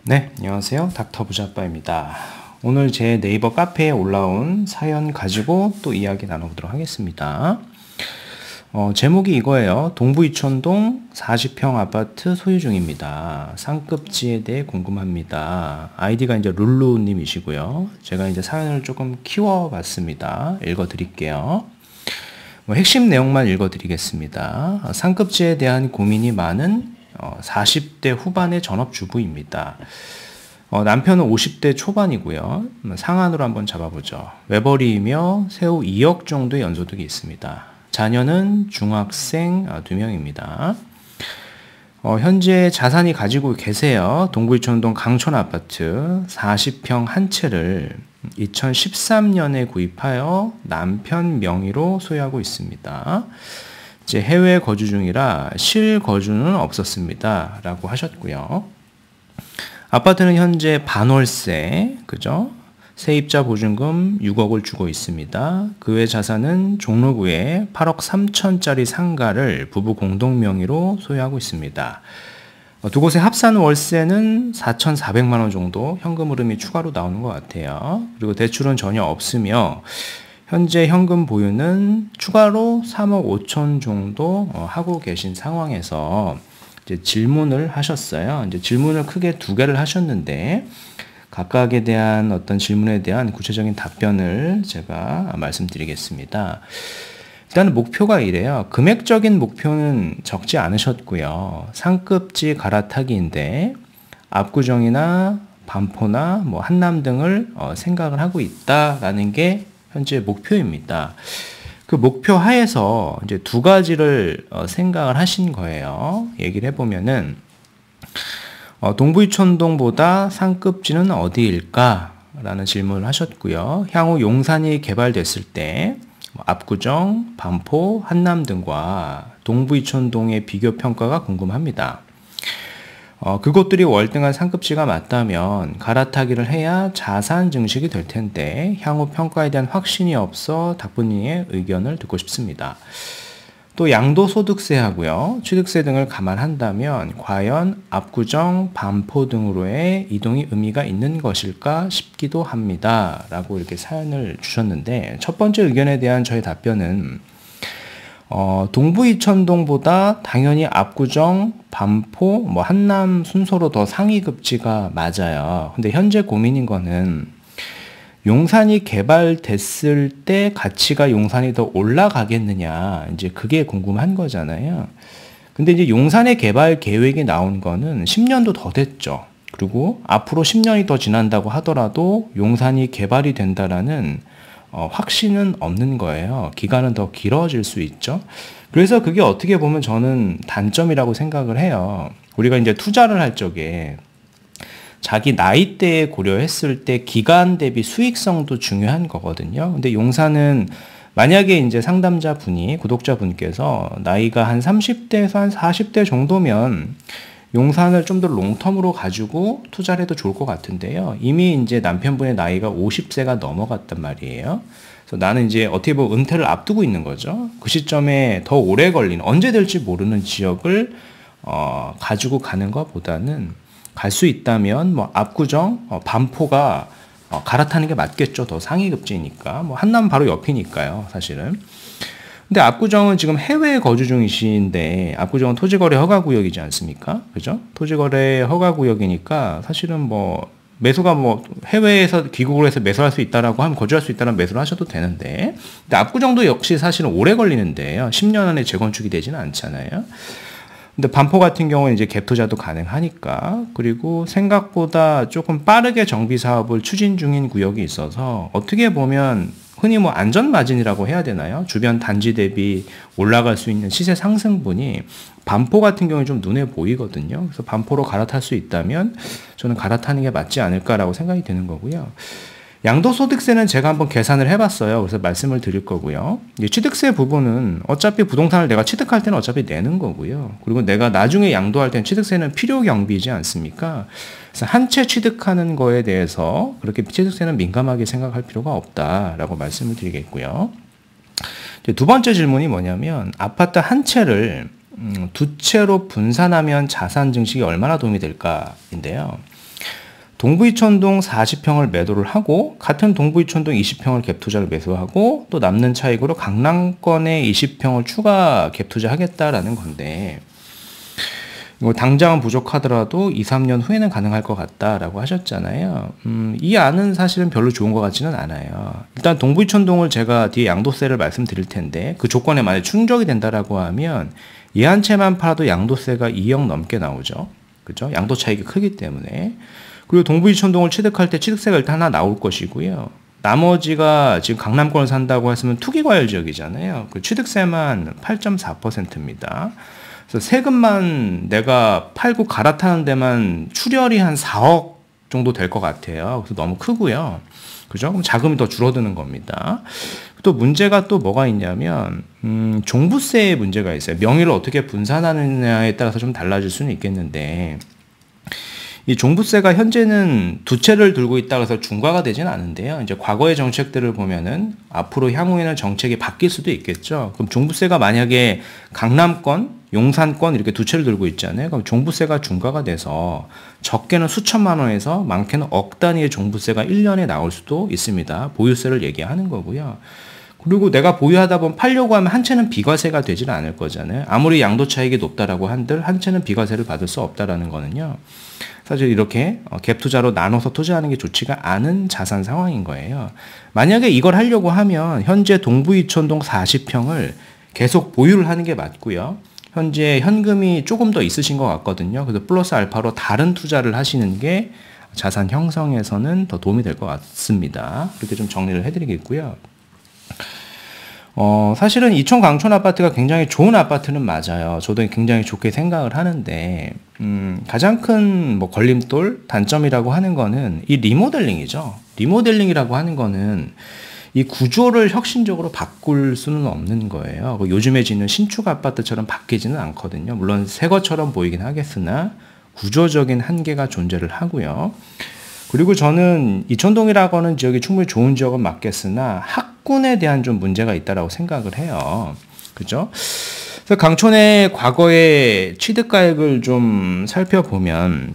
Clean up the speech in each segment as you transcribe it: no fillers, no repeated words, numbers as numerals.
네, 안녕하세요. 닥터 부자빠입니다. 오늘 제 네이버 카페에 올라온 사연 가지고 또 이야기 나눠보도록 하겠습니다. 제목이 이거예요. 동부이촌동 40평 아파트 소유 중입니다. 상급지에 대해 궁금합니다. 아이디가 이제 룰루님이시고요. 제가 이제 사연을 조금 키워봤습니다. 읽어드릴게요. 핵심 내용만 읽어드리겠습니다. 상급지에 대한 고민이 많은 40대 후반의 전업주부입니다. 남편은 50대 초반이고요. 상한으로 한번 잡아보죠. 외벌이이며 세후 2억 정도의 연소득이 있습니다. 자녀는 중학생 2명입니다. 현재 자산이 가지고 계세요. 동부이촌동 강촌아파트 40평 한 채를 2013년에 구입하여 남편 명의로 소유하고 있습니다. 이제 해외 거주 중이라 실거주는 없었습니다. 라고 하셨고요. 아파트는 현재 반월세, 그죠? 세입자 보증금 6억을 주고 있습니다. 그 외 자산은 종로구에 8억 3천짜리 상가를 부부 공동 명의로 소유하고 있습니다. 두 곳의 합산 월세는 4,400만 원 정도 현금 흐름이 추가로 나오는 것 같아요. 그리고 대출은 전혀 없으며 현재 현금 보유는 추가로 3억 5천 정도 하고 계신 상황에서 이제 질문을 하셨어요. 이제 질문을 크게 두 개를 하셨는데 각각에 대한 어떤 질문에 대한 구체적인 답변을 제가 말씀드리겠습니다. 일단 목표가 이래요. 금액적인 목표는 적지 않으셨고요. 상급지 갈아타기인데 압구정이나 반포나 뭐 한남 등을 생각을 하고 있다라는 게 현재 목표입니다. 그 목표 하에서 이제 두 가지를 생각을 하신 거예요. 얘기를 해보면은 동부이촌동보다 상급지는 어디일까? 라는 질문을 하셨고요. 향후 용산이 개발됐을 때 압구정, 반포, 한남 등과 동부이촌동의 비교 평가가 궁금합니다. 그곳들이 월등한 상급지가 맞다면 갈아타기를 해야 자산 증식이 될 텐데 향후 평가에 대한 확신이 없어 닥분이의 의견을 듣고 싶습니다. 또 양도소득세하고요, 취득세 등을 감안한다면 과연 압구정, 반포 등으로의 이동이 의미가 있는 것일까 싶기도 합니다. 라고 이렇게 사연을 주셨는데 첫 번째 의견에 대한 저의 답변은 동부이촌동보다 당연히 압구정, 반포, 뭐 한남 순서로 더 상위급지가 맞아요. 근데 현재 고민인 거는 용산이 개발됐을 때 가치가 용산이 더 올라가겠느냐, 이제 그게 궁금한 거잖아요. 근데 이제 용산의 개발 계획이 나온 거는 10년도 더 됐죠. 그리고 앞으로 10년이 더 지난다고 하더라도 용산이 개발이 된다라는 확신은 없는 거예요. 기간은 더 길어질 수 있죠. 그래서 그게 어떻게 보면 저는 단점이라고 생각을 해요. 우리가 이제 투자를 할 적에 자기 나이대에 고려했을 때 기간 대비 수익성도 중요한 거거든요. 근데 용산은 만약에 이제 상담자 분이, 구독자 분께서 나이가 한 30대에서 한 40대 정도면 용산을 좀 더 롱텀으로 가지고 투자를 해도 좋을 것 같은데요. 이미 이제 남편분의 나이가 50세가 넘어갔단 말이에요. 그래서 나는 이제 어떻게 보면 은퇴를 앞두고 있는 거죠. 그 시점에 더 오래 걸린, 언제 될지 모르는 지역을 가지고 가는 것보다는 갈 수 있다면 뭐 압구정, 반포가 갈아타는 게 맞겠죠. 더 상위급지니까. 뭐 한남 바로 옆이니까요, 사실은. 근데 압구정은 지금 해외 거주 중이신데 압구정은 토지거래 허가구역이지 않습니까? 그죠? 토지거래 허가구역이니까 사실은 뭐 매수가 뭐 해외에서 귀국을 해서 매수할 수 있다라고 하면 거주할 수 있다는 매수를 하셔도 되는데, 근데 압구정도 역시 사실은 오래 걸리는데요. 10년 안에 재건축이 되지는 않잖아요. 근데 반포 같은 경우는 이제 갭 투자도 가능하니까, 그리고 생각보다 조금 빠르게 정비 사업을 추진 중인 구역이 있어서 어떻게 보면 흔히 뭐 안전 마진이라고 해야 되나요? 주변 단지 대비 올라갈 수 있는 시세 상승분이 반포 같은 경우는 좀 눈에 보이거든요. 그래서 반포로 갈아탈 수 있다면 저는 갈아타는 게 맞지 않을까라고 생각이 드는 거고요. 양도소득세는 제가 한번 계산을 해봤어요. 그래서 말씀을 드릴 거고요. 이제 취득세 부분은 어차피 부동산을 내가 취득할 때는 어차피 내는 거고요. 그리고 내가 나중에 양도할 때는 취득세는 필요 경비이지 않습니까? 그래서 한 채 취득하는 거에 대해서 그렇게 취득세는 민감하게 생각할 필요가 없다라고 말씀을 드리겠고요. 이제 두 번째 질문이 뭐냐면 아파트 한 채를 두 채로 분산하면 자산 증식이 얼마나 도움이 될까인데요. 동부이촌동 40평을 매도를 하고 같은 동부이촌동 20평을 갭 투자를 매수하고 또 남는 차익으로 강남권에 20평을 추가 갭 투자하겠다라는 건데 이거 당장은 부족하더라도 2, 3년 후에는 가능할 것 같다라고 하셨잖아요. 이 안은 사실은 별로 좋은 것 같지는 않아요. 일단 동부이촌동을 제가 뒤에 양도세를 말씀드릴 텐데 그 조건에 만약 충족이 된다라고 하면 이 한 채만 팔아도 양도세가 2억 넘게 나오죠. 그죠? 양도 차익이 크기 때문에. 그리고 동부이촌동을 취득할 때 취득세가 일단 하나 나올 것이고요. 나머지가 지금 강남권을 산다고 했으면 투기과열 지역이잖아요. 그 취득세만 8.4%입니다. 그래서 세금만 내가 팔고 갈아타는 데만 출혈이 한 4억 정도 될 것 같아요. 그래서 너무 크고요. 그죠? 그럼 자금이 더 줄어드는 겁니다. 또 문제가 또 뭐가 있냐면 종부세의 문제가 있어요. 명의를 어떻게 분산하느냐에 따라서 좀 달라질 수는 있겠는데 이 종부세가 현재는 두 채를 들고 있다고 해서 중과가 되지는 않은데요. 이제 과거의 정책들을 보면은 앞으로 향후에는 정책이 바뀔 수도 있겠죠. 그럼 종부세가 만약에 강남권, 용산권 이렇게 두 채를 들고 있잖아요. 그럼 종부세가 중과가 돼서 적게는 수천만 원에서 많게는 억 단위의 종부세가 1년에 나올 수도 있습니다. 보유세를 얘기하는 거고요. 그리고 내가 보유하다 보면 팔려고 하면 한 채는 비과세가 되지는 않을 거잖아요. 아무리 양도 차익이 높다라고 한들 한 채는 비과세를 받을 수 없다라는 거는요. 사실 이렇게 갭 투자로 나눠서 투자하는 게 좋지가 않은 자산 상황인 거예요. 만약에 이걸 하려고 하면 현재 동부이촌동 40평을 계속 보유를 하는 게 맞고요. 현재 현금이 조금 더 있으신 것 같거든요. 그래서 플러스 알파로 다른 투자를 하시는 게 자산 형성에서는 더 도움이 될 것 같습니다. 이렇게 좀 정리를 해드리겠고요. 사실은 이촌 강촌 아파트가 굉장히 좋은 아파트는 맞아요. 저도 굉장히 좋게 생각을 하는데, 가장 큰 뭐 걸림돌, 단점이라고 하는 거는 이 리모델링이죠. 리모델링이라고 하는 거는 이 구조를 혁신적으로 바꿀 수는 없는 거예요. 요즘에 짓는 신축 아파트처럼 바뀌지는 않거든요. 물론 새 것처럼 보이긴 하겠으나 구조적인 한계가 존재를 하고요. 그리고 저는 이촌동이라고 하는 지역이 충분히 좋은 지역은 맞겠으나 학군에 대한 좀 문제가 있다라고 생각을 해요. 그죠? 그래서 강촌의 과거의 취득가액을 좀 살펴보면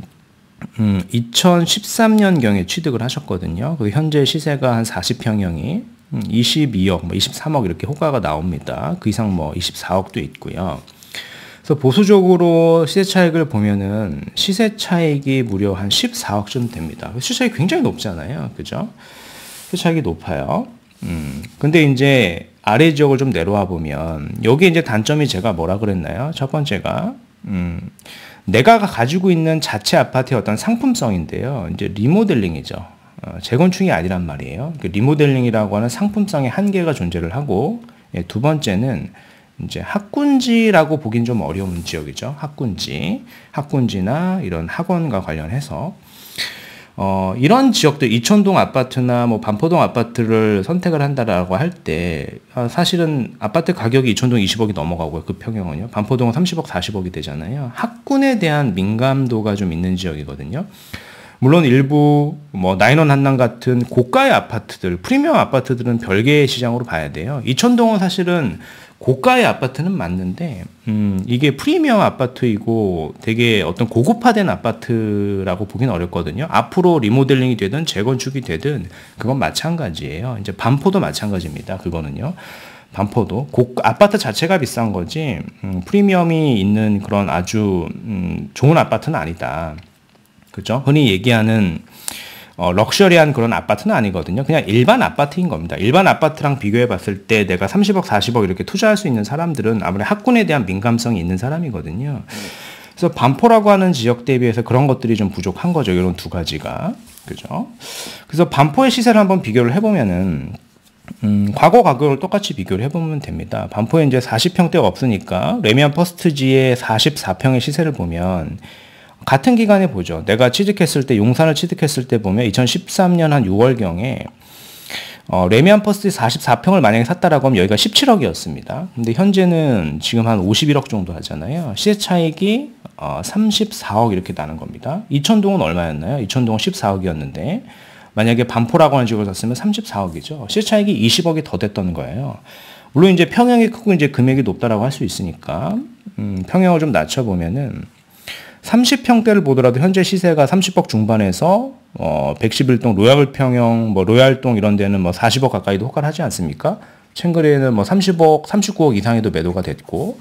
2013년경에 취득을 하셨거든요. 그 현재 시세가 한 40평형이 22억, 23억 이렇게 호가가 나옵니다. 그 이상 24억도 있고요. 그래서 보수적으로 시세 차익을 보면은 시세 차익이 무려 한 14억쯤 됩니다. 시세 차익이 굉장히 높잖아요. 그죠? 시세 차익이 높아요. 근데 이제 아래 지역을 좀 내려와 보면 여기 이제 단점이 제가 뭐라 그랬나요? 첫 번째가 내가 가지고 있는 자체 아파트의 어떤 상품성인데요. 이제 리모델링이죠. 재건축이 아니란 말이에요. 리모델링이라고 하는 상품성의 한계가 존재를 하고, 두 번째는 이제 학군지라고 보긴 좀 어려운 지역이죠. 학군지나 이런 학원과 관련해서 이런 지역들 이촌동 아파트나 뭐 반포동 아파트를 선택을 한다라고 할 때 사실은 아파트 가격이 이촌동 20억이 넘어가고요. 그 평형은요. 반포동은 30억, 40억이 되잖아요. 학군에 대한 민감도가 좀 있는 지역이거든요. 물론 일부 뭐 나인원 한남 같은 고가의 아파트들, 프리미엄 아파트들은 별개의 시장으로 봐야 돼요. 이촌동은 사실은 고가의 아파트는 맞는데 이게 프리미엄 아파트이고 되게 어떤 고급화된 아파트라고 보기는 어렵거든요. 앞으로 리모델링이 되든 재건축이 되든 그건 마찬가지예요. 이제 반포도 마찬가지입니다. 그거는요. 반포도 아파트 자체가 비싼 거지 프리미엄이 있는 그런 아주 좋은 아파트는 아니다. 그죠? 흔히 얘기하는 럭셔리한 그런 아파트는 아니거든요. 그냥 일반 아파트인 겁니다. 일반 아파트랑 비교해 봤을 때 내가 30억, 40억 이렇게 투자할 수 있는 사람들은 아무래도 학군에 대한 민감성이 있는 사람이거든요. 그래서 반포라고 하는 지역 대비해서 그런 것들이 좀 부족한 거죠. 이런 두 가지가. 그죠? 그래서 반포의 시세를 한번 비교를 해보면은 과거 가격을 똑같이 비교를 해보면 됩니다. 반포에 이제 40평대가 없으니까 레미안 퍼스트지의 44평의 시세를 보면 같은 기간에 보죠. 내가 취득했을 때 용산을 취득했을 때 보면 2013년 한 6월경에 레미안 퍼스트 44평을 만약에 샀다라고 하면 여기가 17억이었습니다. 근데 현재는 지금 한 51억 정도 하잖아요. 시세 차익이 34억 이렇게 나는 겁니다. 이촌동은 얼마였나요? 이촌동은 14억이었는데 만약에 반포라고 하는 지역을 샀으면 34억이죠. 시세 차익이 20억이 더 됐던 거예요. 물론 이제 평형이 크고 이제 금액이 높다라고 할 수 있으니까 평형을 좀 낮춰보면은 30평대를 보더라도 현재 시세가 30억 중반에서 111동 로얄평형, 뭐 로얄동 이런 데는 뭐 40억 가까이도 호가를 하지 않습니까? 챙그레는 뭐 30억, 39억 이상에도 매도가 됐고,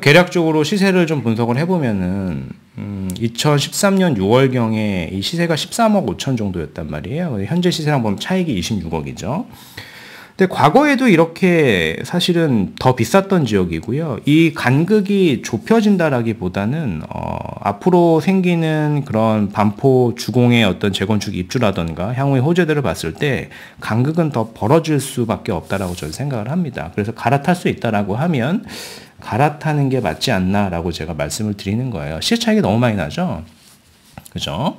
계략적으로 시세를 좀 분석을 해보면은 2013년 6월경에 이 시세가 13억 5천 정도였단 말이에요. 현재 시세랑 보면 차익이 26억이죠. 근데 과거에도 이렇게 사실은 더 비쌌던 지역이고요. 이 간극이 좁혀진다라기보다는 앞으로 생기는 그런 반포 주공의 어떤 재건축 입주라던가 향후의 호재들을 봤을 때 간극은 더 벌어질 수밖에 없다라고 저는 생각을 합니다. 그래서 갈아탈 수 있다라고 하면 갈아타는 게 맞지 않나라고 제가 말씀을 드리는 거예요. 시세 차익이 너무 많이 나죠? 그죠?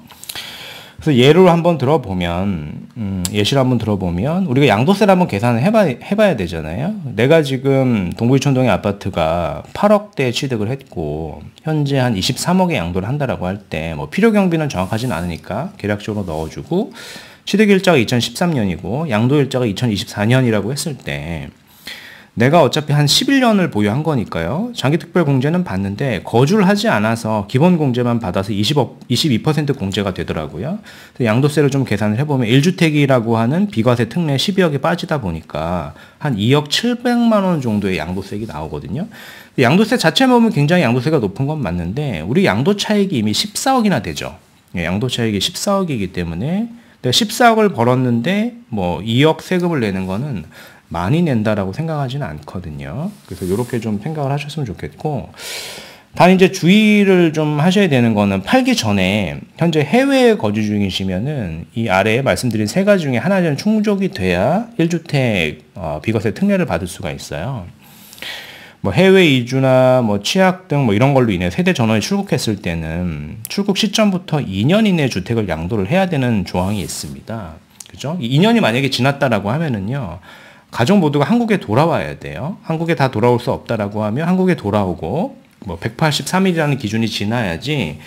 그래서 예를 한번 들어보면, 예시를 한번 들어보면, 우리가 양도세를 한번 계산을 해봐야 되잖아요. 내가 지금 동부이촌동의 아파트가 8억대 취득을 했고, 현재 한 23억에 양도를 한다라고 할 때, 뭐 필요 경비는 정확하진 않으니까 계략적으로 넣어주고, 취득 일자가 2013년이고, 양도 일자가 2024년이라고 했을 때, 내가 어차피 한 11년을 보유한 거니까요. 장기특별 공제는 받는데 거주를 하지 않아서 기본 공제만 받아서 22% 공제가 되더라고요. 양도세를 좀 계산을 해보면 1주택이라고 하는 비과세 특례 12억이 빠지다 보니까 한 2억 700만 원 정도의 양도세가 나오거든요. 양도세 자체만 보면 굉장히 양도세가 높은 건 맞는데 우리 양도 차익이 이미 14억이나 되죠. 양도 차익이 14억이기 때문에 14억을 벌었는데 뭐 2억 세금을 내는 거는 많이 낸다라고 생각하지는 않거든요. 그래서 이렇게 좀 생각을 하셨으면 좋겠고, 단 이제 주의를 좀 하셔야 되는 거는 팔기 전에 현재 해외에 거주 중이시면은 이 아래에 말씀드린 세 가지 중에 하나 는 충족이 돼야 1주택 비과세 특례를 받을 수가 있어요. 뭐 해외 이주나 뭐 취약 등 뭐 이런 걸로 인해 세대 전원이 출국했을 때는 출국 시점부터 2년 이내 주택을 양도를 해야 되는 조항이 있습니다. 그죠? 2년이 만약에 지났다라고 하면은요. 가족 모두가 한국에 돌아와야 돼요. 한국에 다 돌아올 수 없다라고 하면 한국에 돌아오고 뭐 183일이라는 기준이 지나야지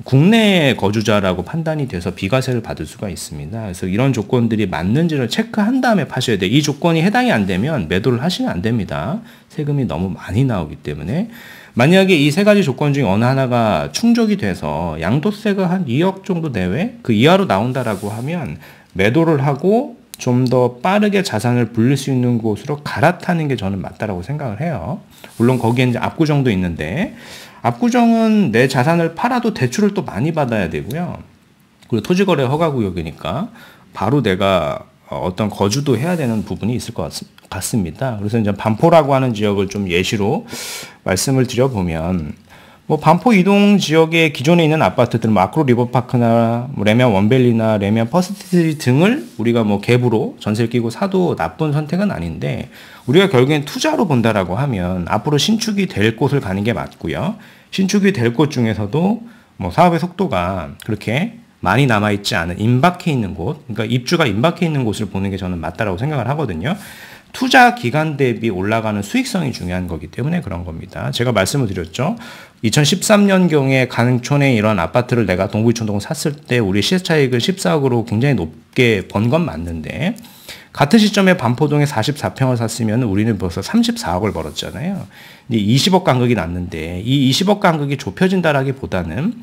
국내 거주자라고 판단이 돼서 비과세를 받을 수가 있습니다. 그래서 이런 조건들이 맞는지를 체크한 다음에 파셔야 돼요. 이 조건이 해당이 안 되면 매도를 하시면 안 됩니다. 세금이 너무 많이 나오기 때문에. 만약에 이 세 가지 조건 중에 어느 하나가 충족이 돼서 양도세가 한 2억 정도 내외 그 이하로 나온다라고 하면 매도를 하고 좀 더 빠르게 자산을 불릴 수 있는 곳으로 갈아타는 게 저는 맞다라고 생각을 해요. 물론 거기에 이제 압구정도 있는데 압구정은 내 자산을 팔아도 대출을 또 많이 받아야 되고요. 그리고 토지거래 허가구역이니까 바로 내가 어떤 거주도 해야 되는 부분이 있을 것 같습니다. 그래서 이제 반포라고 하는 지역을 좀 예시로 말씀을 드려보면 뭐 반포 이동 지역에 기존에 있는 아파트들, 뭐 아크로 리버파크나 뭐 레미안 원밸리나 레미안 퍼스트시티 등을 우리가 뭐 갭으로 전세를 끼고 사도 나쁜 선택은 아닌데 우리가 결국엔 투자로 본다라고 하면 앞으로 신축이 될 곳을 가는 게 맞고요. 신축이 될 곳 중에서도 뭐 사업의 속도가 그렇게 많이 남아있지 않은 임박해 있는 곳, 그러니까 입주가 임박해 있는 곳을 보는 게 저는 맞다라고 생각을 하거든요. 투자 기간 대비 올라가는 수익성이 중요한 거기 때문에 그런 겁니다. 제가 말씀을 드렸죠. 2013년경에 강촌에 이런 아파트를 내가 동부이촌동을 샀을 때 우리 시세 차익을 14억으로 굉장히 높게 번 건 맞는데 같은 시점에 반포동에 44평을 샀으면 우리는 벌써 34억을 벌었잖아요. 이제 20억 간극이 났는데 이 20억 간극이 좁혀진다라기보다는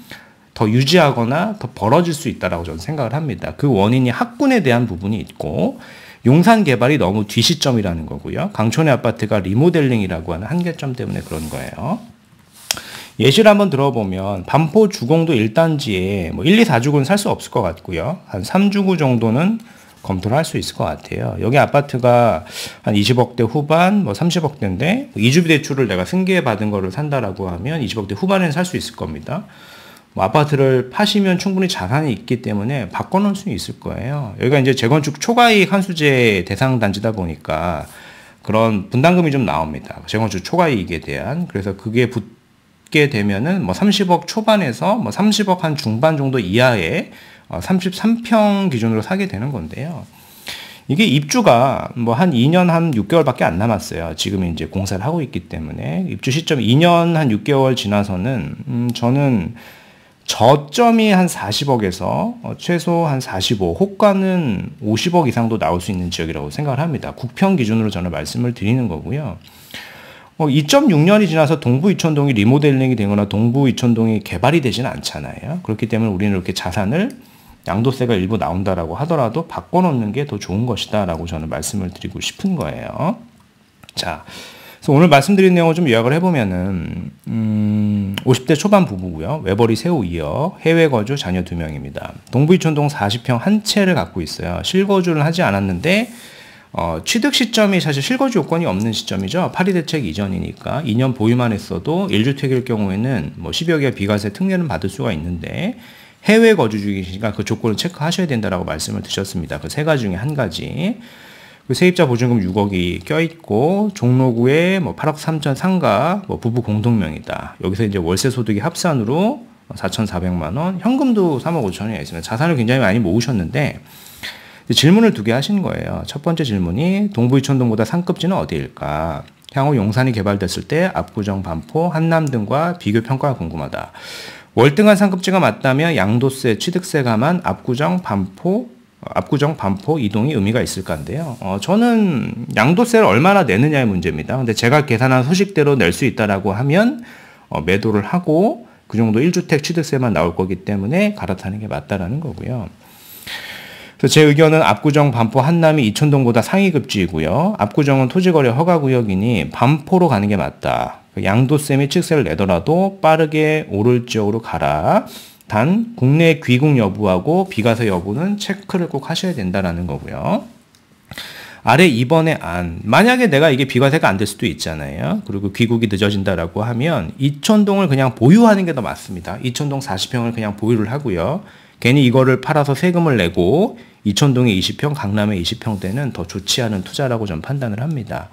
더 유지하거나 더 벌어질 수 있다라고 저는 생각을 합니다. 그 원인이 학군에 대한 부분이 있고 용산 개발이 너무 뒤시점이라는 거고요. 강촌의 아파트가 리모델링이라고 하는 한계점 때문에 그런 거예요. 예시를 한번 들어보면 반포 주공도 1단지에 뭐 1, 2, 4주구는 살 수 없을 것 같고요. 한 3주구 정도는 검토를 할 수 있을 것 같아요. 여기 아파트가 한 20억대 후반, 뭐 30억대인데 2주비 대출을 내가 승계받은 거를 산다라고 하면 20억대 후반에는 살 수 있을 겁니다. 뭐 아파트를 파시면 충분히 자산이 있기 때문에 바꿔놓을 수 있을 거예요. 여기가 이제 재건축 초과이익 환수제 대상 단지다 보니까 그런 분담금이 좀 나옵니다. 재건축 초과이익에 대한. 그래서 그게 붙게 되면은 뭐 30억 초반에서 뭐 30억 한 중반 정도 이하의 33평 기준으로 사게 되는 건데요. 이게 입주가 뭐 한 2년 한 6개월밖에 안 남았어요. 지금 이제 공사를 하고 있기 때문에 입주 시점 2년 한 6개월 지나서는 저는 저점이 한 40억에서 최소 한 45, 호가는 50억 이상도 나올 수 있는 지역이라고 생각을 합니다. 국평 기준으로 저는 말씀을 드리는 거고요. 2.6년이 지나서 동부 이촌동이 리모델링이 되거나 동부 이촌동이 개발이 되지는 않잖아요. 그렇기 때문에 우리는 이렇게 자산을 양도세가 일부 나온다라고 하더라도 바꿔놓는 게 더 좋은 것이다 라고 저는 말씀을 드리고 싶은 거예요. 자, 그래서 오늘 말씀드린 내용을 좀 요약을 해보면은 50대 초반 부부고요. 외벌이 새우 2억, 해외 거주 자녀 2명입니다. 동부이촌동 40평 한 채를 갖고 있어요. 실거주를 하지 않았는데 취득 시점이 사실 실거주 요건이 없는 시점이죠. 파리 대책 이전이니까 2년 보유만 했어도 1주택일 경우에는 뭐 10여 개 비과세 특례는 받을 수가 있는데 해외 거주 중이시니까 그 조건을 체크하셔야 된다라고 말씀을 드렸습니다. 그 세 가지 중에 한 가지. 그 세입자 보증금 6억이 껴있고 종로구에 뭐 8억 3천 상가 뭐 부부 공동명의다. 여기서 이제 월세 소득이 합산으로 4,400만 원, 현금도 3억 5천이 있습니다. 자산을 굉장히 많이 모으셨는데 질문을 두 개 하신 거예요. 첫 번째 질문이 동부이촌동보다 상급지는 어디일까? 향후 용산이 개발됐을 때 압구정, 반포, 한남 등과 비교 평가가 궁금하다. 월등한 상급지가 맞다면 양도세, 취득세 감안 압구정, 반포 이동이 의미가 있을까인데요. 저는 양도세를 얼마나 내느냐의 문제입니다. 근데 제가 계산한 소식대로 낼 수 있다라고 하면 매도를 하고 그 정도 1주택 취득세만 나올 거기 때문에 갈아타는 게 맞다라는 거고요. 그래서 제 의견은 압구정, 반포, 한남이 이촌동보다 상위급지이고요. 압구정은 토지거래 허가구역이니 반포로 가는 게 맞다. 양도세 및 취득세를 내더라도 빠르게 오를 지역으로 가라. 단 국내 귀국 여부하고 비과세 여부는 체크를 꼭 하셔야 된다라는 거고요. 아래 2번의 안, 만약에 내가 이게 비과세가 안 될 수도 있잖아요. 그리고 귀국이 늦어진다라고 하면 이촌동을 그냥 보유하는 게 더 맞습니다. 이촌동 40평을 그냥 보유를 하고요. 괜히 이거를 팔아서 세금을 내고 이촌동에 20평, 강남에 20평대는 더 좋지 않은 투자라고 좀 판단을 합니다.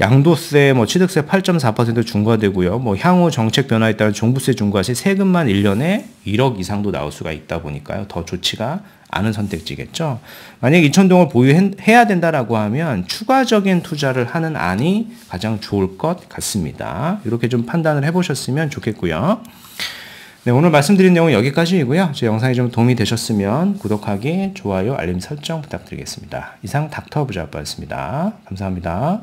양도세, 취득세 8.4% 중과되고요. 향후 정책 변화에 따른 종부세 중과 시 세금만 1년에 1억 이상도 나올 수가 있다 보니까요. 더 좋지가 않은 선택지겠죠. 만약 이촌동을 보유해야 된다라고 하면 추가적인 투자를 하는 안이 가장 좋을 것 같습니다. 이렇게 좀 판단을 해보셨으면 좋겠고요. 네, 오늘 말씀드린 내용은 여기까지이고요. 제 영상이 좀 도움이 되셨으면 구독하기, 좋아요, 알림 설정 부탁드리겠습니다. 이상 닥터 부자아빠였습니다. 감사합니다.